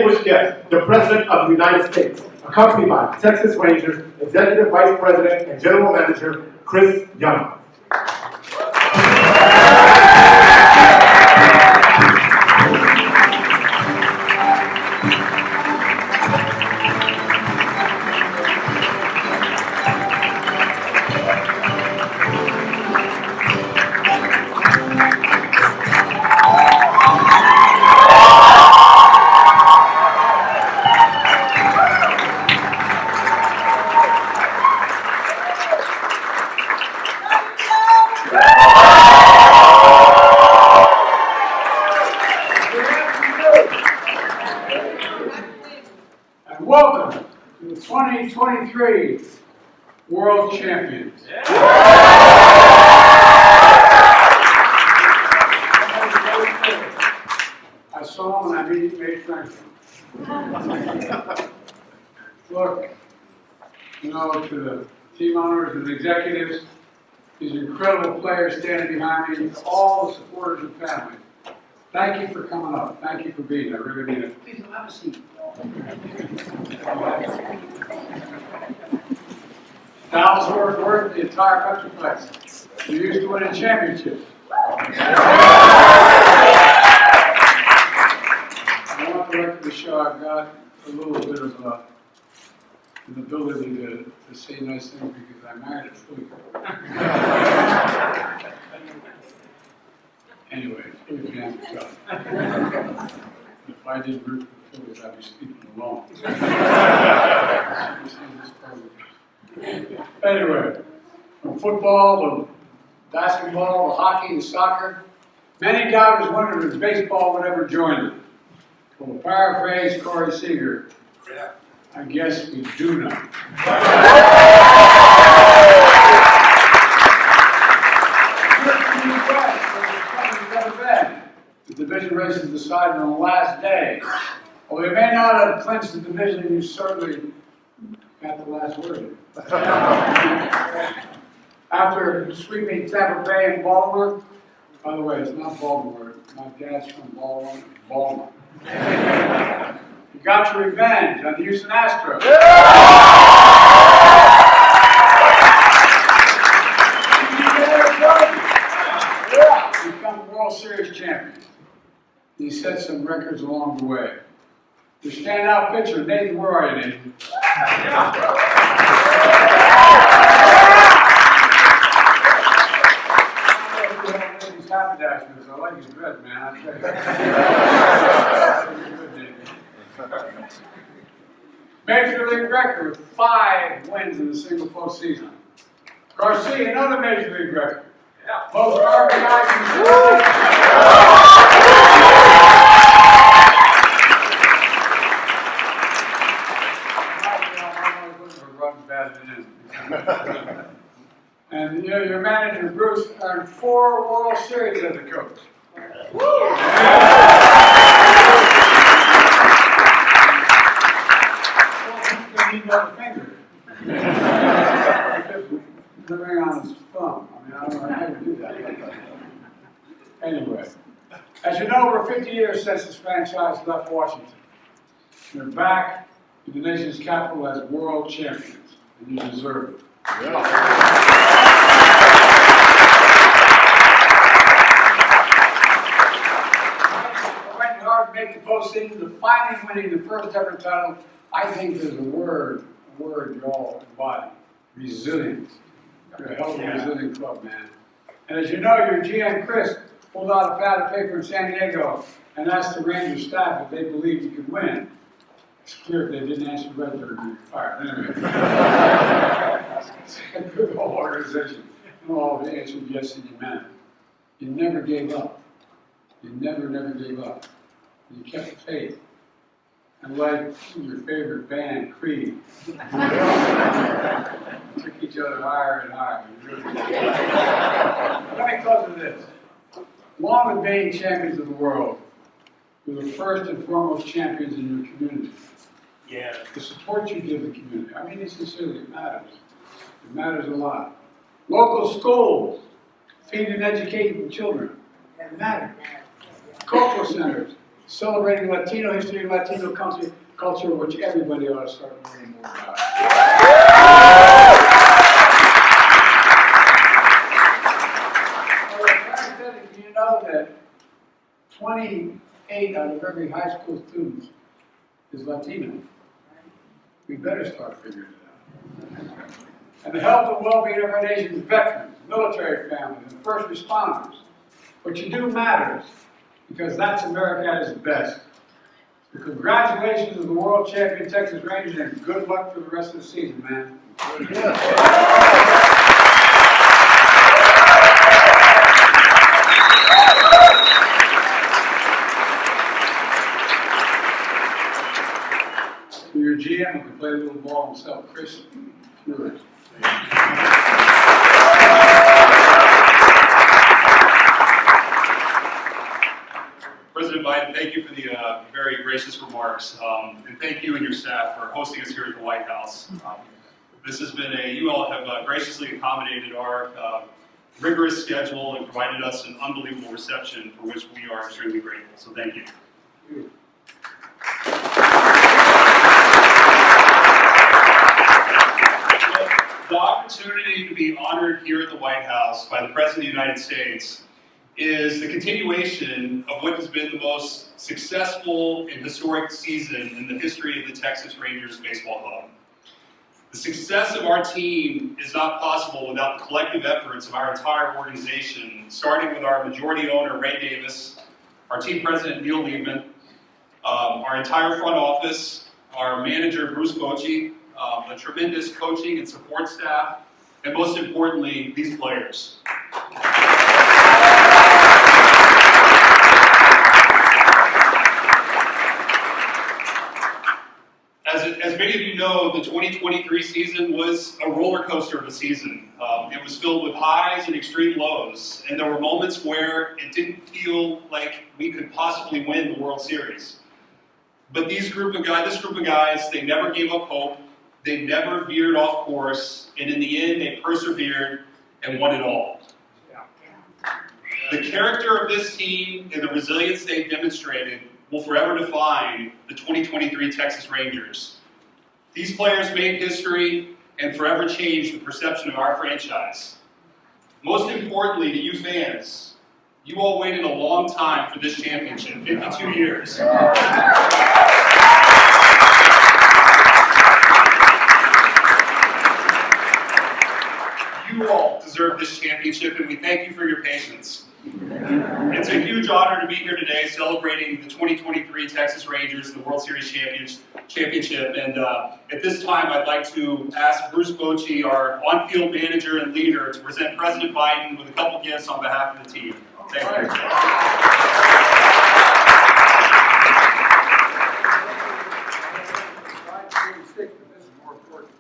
distinguished guest, the President of the United States, accompanied by Texas Rangers Executive Vice President and General Manager Chris Young. And welcome to the 2023 World Champions. I saw them and I immediately made friends with them. Look, to the team owners and the executives, these incredible players standing behind me, to all the supporters and family, thank you for coming up. Thank you for being there. I really mean it. Please have a seat. Dallas worth the entire countryplex. You're used to winning championships. I want the record to show I've got a little bit of an ability to say nice things because I married a Philly girl. Anyway, Philly fans are tough. If I didn't root for the Phillies, I'd be sleeping alone. Anyway, from football to basketball to hockey to soccer, many doubters wondered if baseball would ever join them. Well, to paraphrase Corey Seager, I guess we do know. The division race is decided on the last day. Well, we may not have clinched the division, you certainly got the last word. After sweeping Tampa Bay and Baltimore, by the way, it's not Baltimore. My dad's from Baltimore. You got your revenge on the Houston Astros. Become World Series champions. He set some records along the way. Your standout pitcher, Nathan, where are you, Nathan? He's haberdashers. I like his dress, man. I tell you. Good, Nathan. Major League record with 5 wins in a single postseason. Garcia, another Major League record. Most RBIs in And your manager, Bruce, earned 4 World Series as a coach. He got a finger. Living on his thumb. I mean, I don't know how to do that. Anyway, as you know, we're 50 years since this franchise left Washington. They're back in the nation's capital as world champions, and you deserve it. Yeah. Fighting hard to make the postseason, to finally winning the first ever title, I think there's a word you all embody: resilience. You're a hell of a resilient club, man. And as you know, your GM Chris pulled out a pad of paper in San Diego and asked the Rangers staff if they believed he could win. It's clear if they didn't answer right, they would be fired. Anyway, it's a good whole organization. And all of the answered yes and you meant it. You never gave up. You never gave up. You kept the faith. And like your favorite band, Creed, took each other higher and higher. Let me close with this. Along with being champions of the world, you're the first and foremost champions in your community. Yeah. The support you give the community, I mean it sincerely, it matters. It matters a lot. Local schools, feeding and educating children, it matters. Cultural centers, celebrating Latino history and Latino culture, which everybody ought to start learning more about. You know that 28 out of every high school student is Latino. We better start figuring it out. And the health and well-being of our nation's veterans, military families, and first responders. What you do matters, because that's America at its best. So congratulations to the world champion Texas Rangers, and good luck for the rest of the season, man. To your GM, who can play a little ball himself, Chris Lewis. President Biden, thank you for the very gracious remarks, and thank you and your staff for hosting us here at the White House. This has been you all have graciously accommodated our rigorous schedule and provided us an unbelievable reception for which we are extremely grateful, so thank you. The opportunity to be honored here at the White House by the President of the United States is the continuation of what has been the most successful and historic season in the history of the Texas Rangers Baseball Club. The success of our team is not possible without the collective efforts of our entire organization, starting with our majority owner, Ray Davis, our team president, Neil Liebman, our entire front office, our manager, Bruce Bochy, a tremendous coaching and support staff, and most importantly, these players. As many of you know, the 2023 season was a roller coaster of a season. It was filled with highs and extreme lows, and there were moments where it didn't feel like we could possibly win the World Series. But this group of guys, they never gave up hope, they never veered off course, and in the end, they persevered and won it all. The character of this team and the resilience they've demonstrated will forever define the 2023 Texas Rangers. These players made history and forever changed the perception of our franchise. Most importantly to you fans, you all waited a long time for this championship, 52 years. You all deserve this championship, and we thank you for your patience. It's a huge honor to be here today celebrating the 2023 Texas Rangers, the World Series championship. And at this time, I'd like to ask Bruce Bochy, our on-field manager and leader, to present President Biden with a couple gifts on behalf of the team. Thank you. This is more important.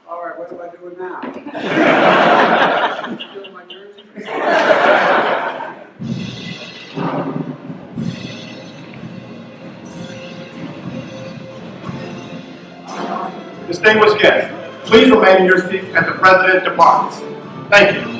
All right, what do I do with now? Steal my jersey? Distinguished guests, please remain in your seats as the President departs. Thank you.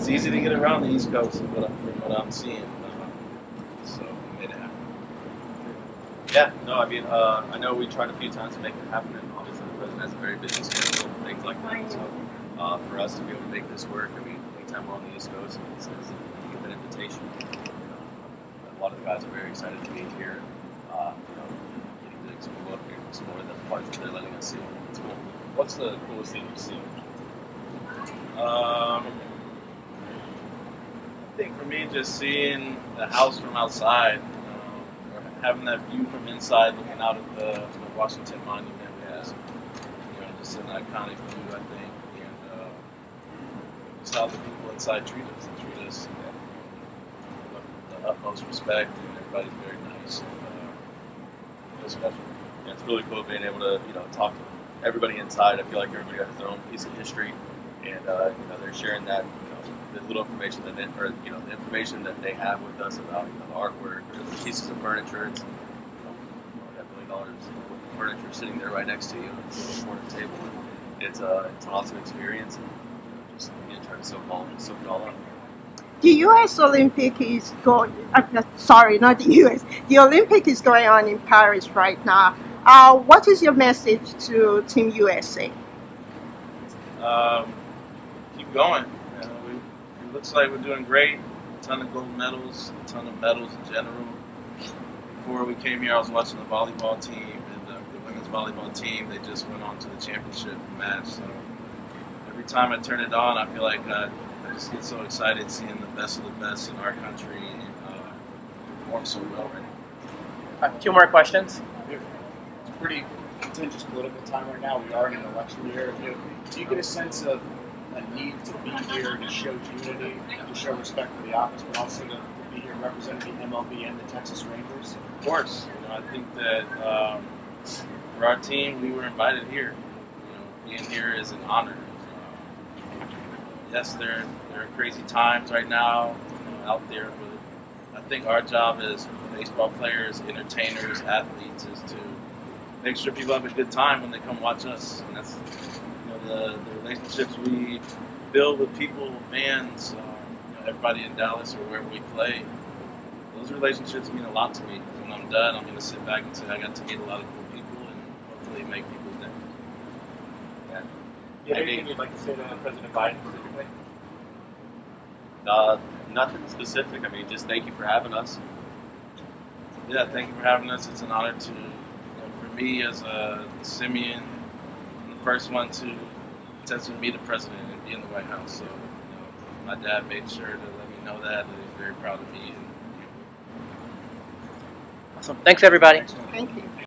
it's easy to get around the East Coast from what I'm seeing. So we made it happen. Yeah, no, I mean, I know we tried a few times to make it happen, and obviously the president has a very busy schedule and things like that. So for us to be able to make this work, I mean, anytime we're on the East Coast, it's you get that invitation. A lot of the guys are very excited to be here. Getting to explore the parts that they're letting us see. It's cool. What's the coolest thing you've seen? I think for me, just seeing the house from outside, or having that view from inside, looking out at the Washington Monument, was, just an iconic view, I think, and just how the people inside treat us with the utmost respect, and everybody's very nice. It's special. Yeah, it's really cool being able to, talk to everybody inside. I feel like everybody has their own piece of history, and they're sharing that, the little information that the information that they have with us about the artwork or the pieces of furniture. It's that $1 million of furniture sitting there right next to you at the corner table. It's an awesome experience, and just trying to soak it all up. The U.S. Olympic is going. Sorry, not the U.S. The Olympic is going on in Paris right now. What is your message to Team USA? Keep going. It looks like we're doing great. A ton of gold medals, a ton of medals in general. Before we came here, I was watching the volleyball team, and the women's volleyball team. They just went on to the championship match. So every time I turn it on, I feel like I just get so excited seeing the best of the best in our country perform so well right now. 2 more questions. It's a pretty contentious political time right now. We are in an election year. Do you get a sense of a need to be here to show unity, to show respect for the office, but also to be here representing the MLB and the Texas Rangers? Of course. I think that for our team, we were invited here. Being here is an honor. Yes, there are crazy times right now out there, but I think our job as baseball players, entertainers, athletes is to make sure people have a good time when they come watch us. And that's the relationships we build with people, fans, everybody in Dallas or wherever we play. Those relationships mean a lot to me. When I'm done, I'm going to sit back and say I got to meet a lot of cool people and hopefully make people think. Yeah. Do you have anything you'd like to say to President Biden specifically? Nothing specific. I mean, just thank you for having us. Yeah, thank you for having us. It's an honor to, for me as a Simeon, I'm the first one to potentially meet a president and be in the White House. So, my dad made sure to let me know that he's very proud of me. Awesome. Thanks, everybody. Thank you.